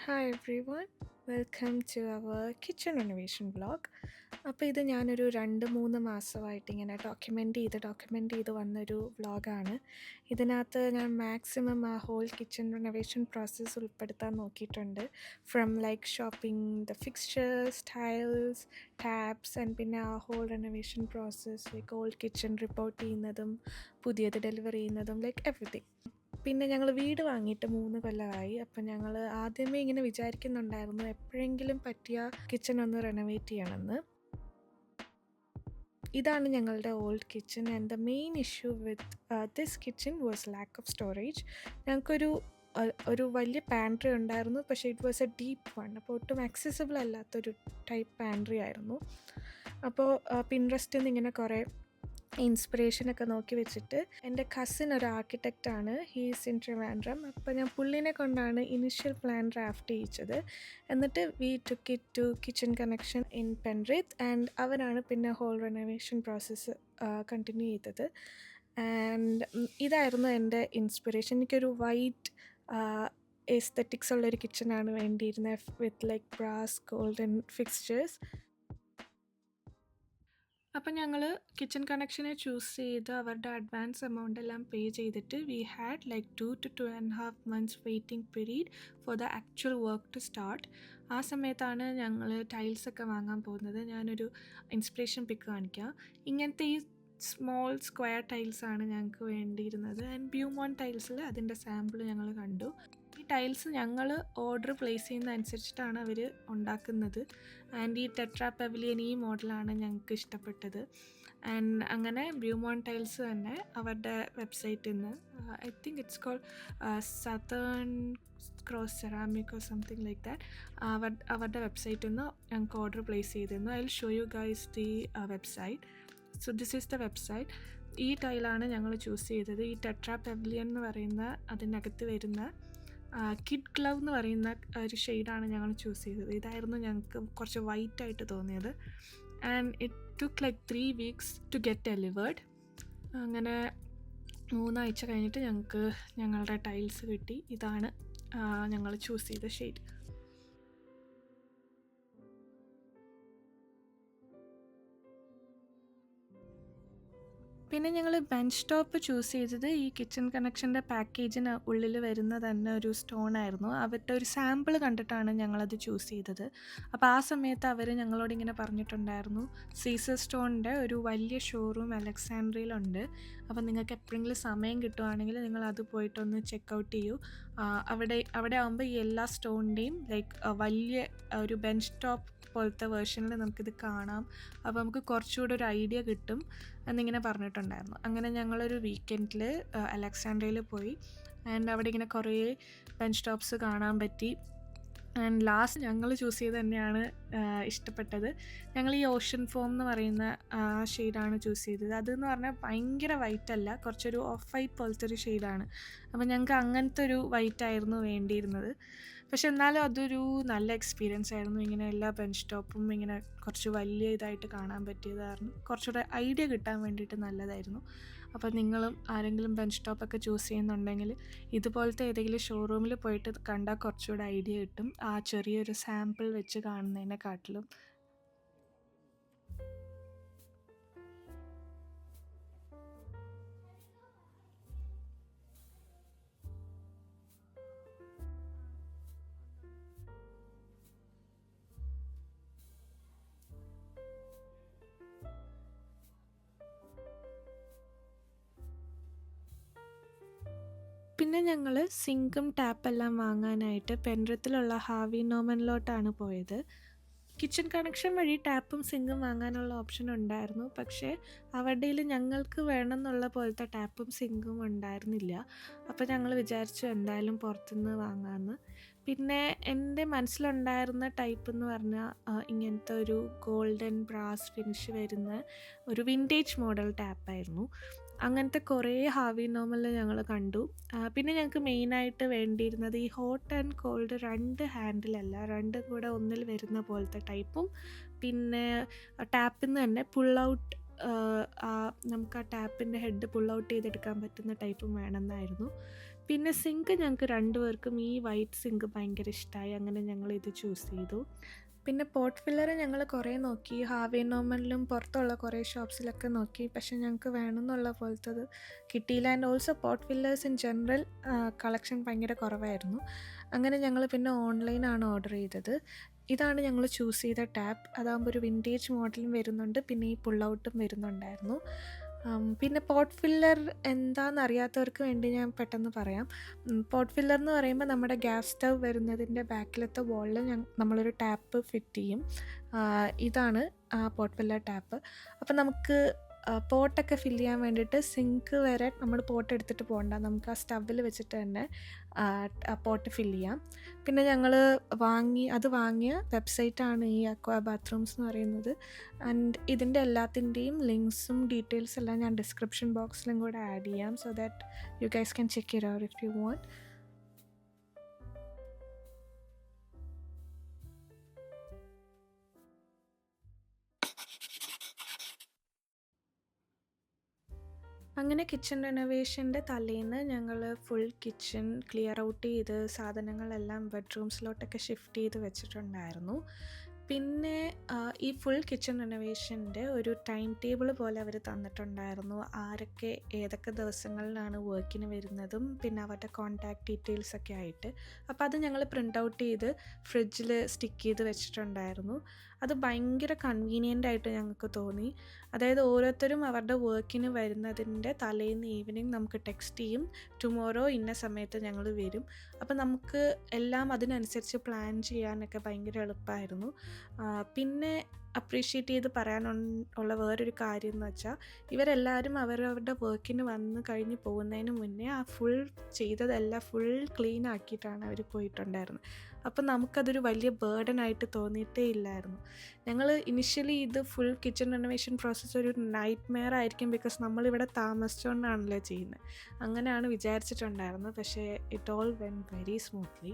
Hi everyone, welcome to our kitchen renovation vlog. അപ്പോൾ ഇത് ഞാനൊരു 2-3 മാസമായിട്ട് ഇങ്ങനെ ഡോക്യുമെൻ്റ് ചെയ്ത് വന്നൊരു വ്ളോഗാണ്. ഇതിനകത്ത് ഞാൻ മാക്സിമം ആ ഹോൾ കിച്ചൺ റിനോവേഷൻ പ്രോസസ്സ് ഉൾപ്പെടുത്താൻ നോക്കിയിട്ടുണ്ട്. From like shopping the fixtures, tiles, taps and പിന്നെ ആ whole renovation process like old kitchen report ചെയ്യുന്നതും പുതിയത് ഡെലിവറി ചെയ്യുന്നതും ലൈക്ക് എവറിത്തിങ്. പിന്നെ ഞങ്ങൾ വീട് വാങ്ങിയിട്ട് 3 കൊല്ലമായി. അപ്പം ഞങ്ങൾ ആദ്യമേ ഇങ്ങനെ വിചാരിക്കുന്നുണ്ടായിരുന്നു എപ്പോഴെങ്കിലും പറ്റിയ കിച്ചൺ ഒന്ന് റെനോവേറ്റ് ചെയ്യണമെന്ന്. ഇതാണ് ഞങ്ങളുടെ old kitchen and the main issue with this kitchen was lack of storage. ഞങ്ങൾക്കൊരു ഒരു വലിയ പാൻട്രി ഉണ്ടായിരുന്നു, പക്ഷേ it was A deep one. അപ്പോൾ ഒട്ടും ആക്സസിബിൾ അല്ലാത്തൊരു ടൈപ്പ് പാൻട്രി ആയിരുന്നു. അപ്പോൾ പിൻട്രസ്റ്റിൽ നിന്ന് ഇങ്ങനെ കുറേ ഇൻസ്പിറേഷനൊക്കെ നോക്കി വെച്ചിട്ട് എൻ്റെ കസിൻ ഒരു ആർക്കിടെക്റ്റാണ്, ഹീസ് ഇൻ ട്രിവാൻഡ്രം. അപ്പോൾ ഞാൻ പുള്ളിനെ കൊണ്ടാണ് ഇനിഷ്യൽ പ്ലാൻ ഡ്രാഫ്റ്റ് ചെയ്യിച്ചത്. എന്നിട്ട് we took it to kitchen connection in Penrith and അവരാണ് പിന്നെ ഹോൾ റെനോവേഷൻ പ്രോസസ്സ് കണ്ടിന്യൂ ചെയ്തത്. ആൻഡ് ഇതായിരുന്നു എൻ്റെ ഇൻസ്പിറേഷൻ. എനിക്കൊരു വൈറ്റ് എസ്തെറ്റിക്സ് ഉള്ളൊരു കിച്ചണാണ് വേണ്ടിയിരുന്നത് with like brass golden fixtures. അപ്പം ഞങ്ങൾ കിച്ചൺ കണക്ഷനെ ചൂസ് ചെയ്ത് അവരുടെ അഡ്വാൻസ് എമൗണ്ട് എല്ലാം പേ ചെയ്തിട്ട് we had like 2 to 2.5 months waiting period for the actual work to start. ആ സമയത്താണ് ഞങ്ങൾ ടൈൽസൊക്കെ വാങ്ങാൻ പോകുന്നത്. ഞാനൊരു ഇൻസ്പിറേഷൻ പിക്ക് കാണിക്കാം. ഇങ്ങനത്തെ ഈ സ്മോൾ സ്ക്വയർ ടൈൽസാണ് ഞങ്ങൾക്ക് വേണ്ടിയിരുന്നത്. ആൻഡ് ബ്യൂമോൺ ടൈൽസിൽ അതിൻ്റെ സാമ്പിൾ ഞങ്ങൾ കണ്ടു. ഈ ടൈൽസ് ഞങ്ങൾ ഓർഡർ പ്ലേസ് ചെയ്യുന്ന അനുസരിച്ചിട്ടാണ് അവർ ഉണ്ടാക്കുന്നത്. ആൻഡ് ഈ ടെട്രാ പെവിലിയൻ ഈ മോഡലാണ് ഞങ്ങൾക്ക് ഇഷ്ടപ്പെട്ടത്. ആൻഡ് അങ്ങനെ ബ്യൂമോൺ ടൈൽസ് തന്നെ അവരുടെ വെബ്സൈറ്റിൽ നിന്ന്, I think it's called Southern Cross ceramic or something like that, അവരുടെ വെബ്സൈറ്റിൽ നിന്ന് ഞങ്ങൾക്ക് ഓർഡർ പ്ലേസ് ചെയ്തിരുന്നു. I will show you guys the website. So this is the website. ഈ ടൈലാണ് ഞങ്ങൾ ചൂസ് ചെയ്തത്. ഈ ടെട്രാ പെവിലിയൻ എന്ന് പറയുന്ന അതിനകത്ത് വരുന്ന കിഡ് ഗ്ലവ് എന്ന് പറയുന്ന ഒരു ഷെയ്ഡാണ് ഞങ്ങൾ ചൂസ് ചെയ്തത്. ഇതായിരുന്നു ഞങ്ങൾക്ക് കുറച്ച് വൈറ്റായിട്ട് തോന്നിയത്. And it took like 3 weeks to get delivered. അങ്ങനെ 3 ആഴ്ച കഴിഞ്ഞിട്ട് ഞങ്ങൾക്ക് ഞങ്ങളുടെ ടൈൽസ് കിട്ടി. ഇതാണ് ഞങ്ങൾ ചൂസ് ചെയ്ത ഷെയ്ഡ്. പിന്നെ ഞങ്ങൾ ബെഞ്ച് ടോപ്പ് ചൂസ് ചെയ്തത് ഈ കിച്ചൺ കണക്ഷൻ്റെ പാക്കേജിന് ഉള്ളിൽ വരുന്ന തന്നെ ഒരു സ്റ്റോൺ ആയിരുന്നു. അവരുടെ ഒരു സാമ്പിൾ കണ്ടിട്ടാണ് ഞങ്ങളത് ചൂസ് ചെയ്തത്. അപ്പോൾ ആ സമയത്ത് അവർ ഞങ്ങളോട് ഇങ്ങനെ പറഞ്ഞിട്ടുണ്ടായിരുന്നു, സീസർ സ്റ്റോണിൻ്റെ ഒരു വലിയ ഷോറൂം അലക്സാൻഡ്രിയയിലുണ്ട്. അപ്പോൾ നിങ്ങൾക്ക് എപ്പോഴെങ്കിലും സമയം കിട്ടുവാണെങ്കിൽ നിങ്ങൾ അത് പോയിട്ടൊന്ന് ചെക്കൗട്ട് ചെയ്യൂ. അവിടെ ആകുമ്പോൾ ഈ എല്ലാ സ്റ്റോണിൻ്റെയും ലൈക്ക് വലിയ ഒരു ബെഞ്ച് ടോപ്പ് പോലത്തെ വേർഷനിൽ നമുക്കിത് കാണാം. അപ്പോൾ നമുക്ക് കുറച്ചുകൂടെ ഒരു ഐഡിയ കിട്ടും എന്നിങ്ങനെ പറഞ്ഞിട്ടുണ്ടായിരുന്നു. അങ്ങനെ ഞങ്ങളൊരു വീക്കെൻഡിൽ അലക്സാൻഡ്രിയയിൽ പോയി. ആൻഡ് അവിടെ ഇങ്ങനെ കുറേ ബെഞ്ച് ടോപ്സ് കാണാൻ പറ്റി. ആൻഡ് ലാസ്റ്റ് ഞങ്ങൾ ചൂസ് ചെയ്ത് തന്നെയാണ് ഇഷ്ടപ്പെട്ടത്. ഞങ്ങൾ ഈ ഓഷൻ ഫോം എന്ന് പറയുന്ന ഷെയ്ഡാണ് ചൂസ് ചെയ്തത്. അതെന്ന് പറഞ്ഞാൽ ഭയങ്കര വൈറ്റ് അല്ല, കുറച്ചൊരു ഓഫ് വൈറ്റ് പോലത്തെ ഒരു ഷെയ്ഡാണ്. അപ്പോൾ ഞങ്ങൾക്ക് അങ്ങനത്തെ ഒരു വൈറ്റായിരുന്നു വേണ്ടിയിരുന്നത്. പക്ഷെ എന്നാലും അതൊരു നല്ല എക്സ്പീരിയൻസ് ആയിരുന്നു. ഇങ്ങനെ എല്ലാ ബെഞ്ച് ടോപ്പും ഇങ്ങനെ കുറച്ച് വലിയ ഇതായിട്ട് കാണാൻ പറ്റിയത് കാരണം കുറച്ചുകൂടെ ഐഡിയ കിട്ടാൻ വേണ്ടിയിട്ട് നല്ലതായിരുന്നു. അപ്പോൾ നിങ്ങളും ആരെങ്കിലും ബെഞ്ച് ടോപ്പൊക്കെ ചൂസ് ചെയ്യുന്നുണ്ടെങ്കിൽ ഇതുപോലത്തെ ഏതെങ്കിലും ഷോറൂമിൽ പോയിട്ട് കണ്ടാൽ കുറച്ചുകൂടെ ഐഡിയ കിട്ടും, ആ ചെറിയൊരു സാമ്പിൾ വെച്ച് കാണുന്നതിനെക്കാട്ടിലും. പിന്നെ ഞങ്ങൾ സിങ്കും ടാപ്പെല്ലാം വാങ്ങാനായിട്ട് പെൻറിത്തിലുള്ള ഹാവി നോമനിലോട്ടാണ് പോയത്. കിച്ചൺ കണക്ഷൻ വഴി ടാപ്പും സിങ്കും വാങ്ങാനുള്ള ഓപ്ഷൻ ഉണ്ടായിരുന്നു, പക്ഷേ അവരുടെയിൽ ഞങ്ങൾക്ക് വേണമെന്നുള്ള പോലത്തെ ടാപ്പും സിങ്കും ഉണ്ടായിരുന്നില്ല. അപ്പോൾ ഞങ്ങൾ വിചാരിച്ചു എന്തായാലും പുറത്തുനിന്ന് വാങ്ങാമെന്ന്. പിന്നെ എൻ്റെ മനസ്സിലുണ്ടായിരുന്ന ടൈപ്പ് എന്ന് പറഞ്ഞാൽ ഇങ്ങനത്തെ ഒരു ഗോൾഡൻ ബ്രാസ് ഫിനിഷ് വരുന്ന ഒരു വിൻറ്റേജ് മോഡൽ ടാപ്പായിരുന്നു. അങ്ങനത്തെ കുറേ ഹാവി നോർമൽ ഞങ്ങൾ കണ്ടു. പിന്നെ ഞങ്ങൾക്ക് മെയിനായിട്ട് വേണ്ടിയിരുന്നത് ഈ ഹോട്ട് ആൻഡ് കോൾഡ് 2 ഹാൻഡിലല്ല, 2 കൂടെ ഒന്നിൽ വരുന്ന പോലത്തെ ടൈപ്പും, പിന്നെ ടാപ്പിൽ നിന്ന് തന്നെ പുൾ ഔട്ട്, നമുക്ക് ആ ടാപ്പിൻ്റെ ഹെഡ് പുൾ ഔട്ട് ചെയ്തെടുക്കാൻ പറ്റുന്ന ടൈപ്പും വേണമെന്നായിരുന്നു. പിന്നെ സിങ്ക് ഞങ്ങൾക്ക് 2 പേർക്കും ഈ വൈറ്റ് സിങ്ക് ഭയങ്കര ഇഷ്ടമായി. അങ്ങനെ ഞങ്ങളിത് ചൂസ് ചെയ്തു. പിന്നെ പോട്ട് ഫില്ലർ ഞങ്ങൾ കുറേ നോക്കി. ഹാർവേ നോർമനിലും പുറത്തുള്ള കുറേ ഷോപ്സിലൊക്കെ നോക്കി. പക്ഷെ ഞങ്ങൾക്ക് വേണമെന്നുള്ള പോലത്തത് കിട്ടിയില്ല. And also pot fillers in general collection ഭയങ്കര കുറവായിരുന്നു. അങ്ങനെ ഞങ്ങൾ പിന്നെ ഓൺലൈനാണ് ഓർഡർ ചെയ്തത്. ഇതാണ് ഞങ്ങൾ ചൂസ് ചെയ്ത ടാപ്പ്. അതാകുമ്പോൾ ഒരു വിൻറ്റേജ് മോഡലും വരുന്നുണ്ട്, പിന്നെ ഈ പുൾ ഔട്ടും വരുന്നുണ്ടായിരുന്നു. പിന്നെ പോട്ട് ഫില്ലർ എന്താണെന്ന് അറിയാത്തവർക്ക് വേണ്ടി ഞാൻ പെട്ടെന്ന് പറയാം. പോട്ട് ഫില്ലർ എന്ന് പറയുമ്പോൾ നമ്മുടെ ഗ്യാസ് സ്റ്റൗ വരുന്നതിൻ്റെ ബാക്കിലത്തെ വോളിൽ നമ്മളൊരു ടാപ്പ് ഫിറ്റ് ചെയ്യും. ഇതാണ് ആ പോട്ട് ഫില്ലർ ടാപ്പ്. അപ്പം നമുക്ക് പോട്ടൊക്കെ ഫില്ല് ചെയ്യാൻ വേണ്ടിയിട്ട് സിങ്ക് വരെ നമ്മൾ പോട്ട് എടുത്തിട്ട് പോകണ്ട, നമുക്ക് ആ സ്റ്റവിൽ വെച്ചിട്ട് തന്നെ ആ പോട്ട് ഫില്ല് ചെയ്യാം. പിന്നെ ഞങ്ങൾ വാങ്ങിയ വെബ്സൈറ്റാണ് ഈ അക്വാ ബാത്റൂംസ് എന്ന് പറയുന്നത്. ആൻഡ് ഇതിൻ്റെ എല്ലാത്തിൻ്റെയും ലിങ്ക്സും ഡീറ്റെയിൽസ് എല്ലാം ഞാൻ ഡിസ്ക്രിപ്ഷൻ ബോക്സിലും കൂടെ ആഡ് ചെയ്യാം, so that you guys can check it out if you want. അങ്ങനെ കിച്ചൺ റെനോവേഷൻ്റെ തലേന്ന് ഞങ്ങൾ ഫുൾ കിച്ചൺ ക്ലിയർ ഔട്ട് ചെയ്ത് സാധനങ്ങളെല്ലാം ബെഡ്റൂംസിലോട്ടൊക്കെ ഷിഫ്റ്റ് ചെയ്ത് വെച്ചിട്ടുണ്ടായിരുന്നു. പിന്നെ ഈ ഫുൾ കിച്ചൺ റെനോവേഷൻ്റെ ഒരു ടൈം ടേബിൾ പോലെ അവർ തന്നിട്ടുണ്ടായിരുന്നു. ആരൊക്കെ ഏതൊക്കെ ദിവസങ്ങളിലാണ് വർക്കിന് വരുന്നതും പിന്നെ അവരുടെ കോൺടാക്റ്റ് ഡീറ്റെയിൽസൊക്കെ ആയിട്ട്. അപ്പോൾ അത് ഞങ്ങൾ പ്രിൻ്റ് ഔട്ട് ചെയ്ത് ഫ്രിഡ്ജിൽ സ്റ്റിക്ക് ചെയ്ത് വെച്ചിട്ടുണ്ടായിരുന്നു. അത് ഭയങ്കര കൺവീനിയൻ്റ് ആയിട്ട് ഞങ്ങൾക്ക് തോന്നി. അതായത് ഓരോരുത്തരും അവരുടെ വർക്കിന് വരുന്നതിൻ്റെ തലേന്ന് ഈവനിങ് നമുക്ക് ടെക്സ്റ്റ് ചെയ്യും, ടുമോറോ ഇന്ന സമയത്ത് ഞങ്ങൾ വരും. അപ്പം നമുക്ക് എല്ലാം അതിനനുസരിച്ച് പ്ലാൻ ചെയ്യാനൊക്കെ ഭയങ്കര എളുപ്പമായിരുന്നു. പിന്നെ അപ്രീഷിയേറ്റ് ചെയ്ത് പറയാനുള്ള വേറൊരു കാര്യം എന്ന് വെച്ചാൽ, ഇവരെല്ലാവരും അവരവരുടെ വർക്കിന് വന്ന് കഴിഞ്ഞ് പോകുന്നതിന് മുന്നേ ആ ഫുൾ ചെയ്തതെല്ലാം ഫുൾ ക്ലീൻ ആക്കിയിട്ടാണ് അവർ പോയിട്ടുണ്ടായിരുന്നത്. അപ്പം നമുക്കതൊരു വലിയ ബേർഡനായിട്ട് തോന്നിയിട്ടേ ഇല്ലായിരുന്നു. ഞങ്ങൾ ഇനിഷ്യലി ഇത് ഫുൾ കിച്ചൺ റെനോവേഷൻ പ്രോസസ്സ് ഒരു നൈറ്റ് മെയർ ആയിരിക്കും, ബിക്കോസ് നമ്മളിവിടെ താമസിച്ചുകൊണ്ടാണല്ലോ ചെയ്യുന്നത്. അങ്ങനെയാണ് വിചാരിച്ചിട്ടുണ്ടായിരുന്നത്. പക്ഷേ it all when very smoothly.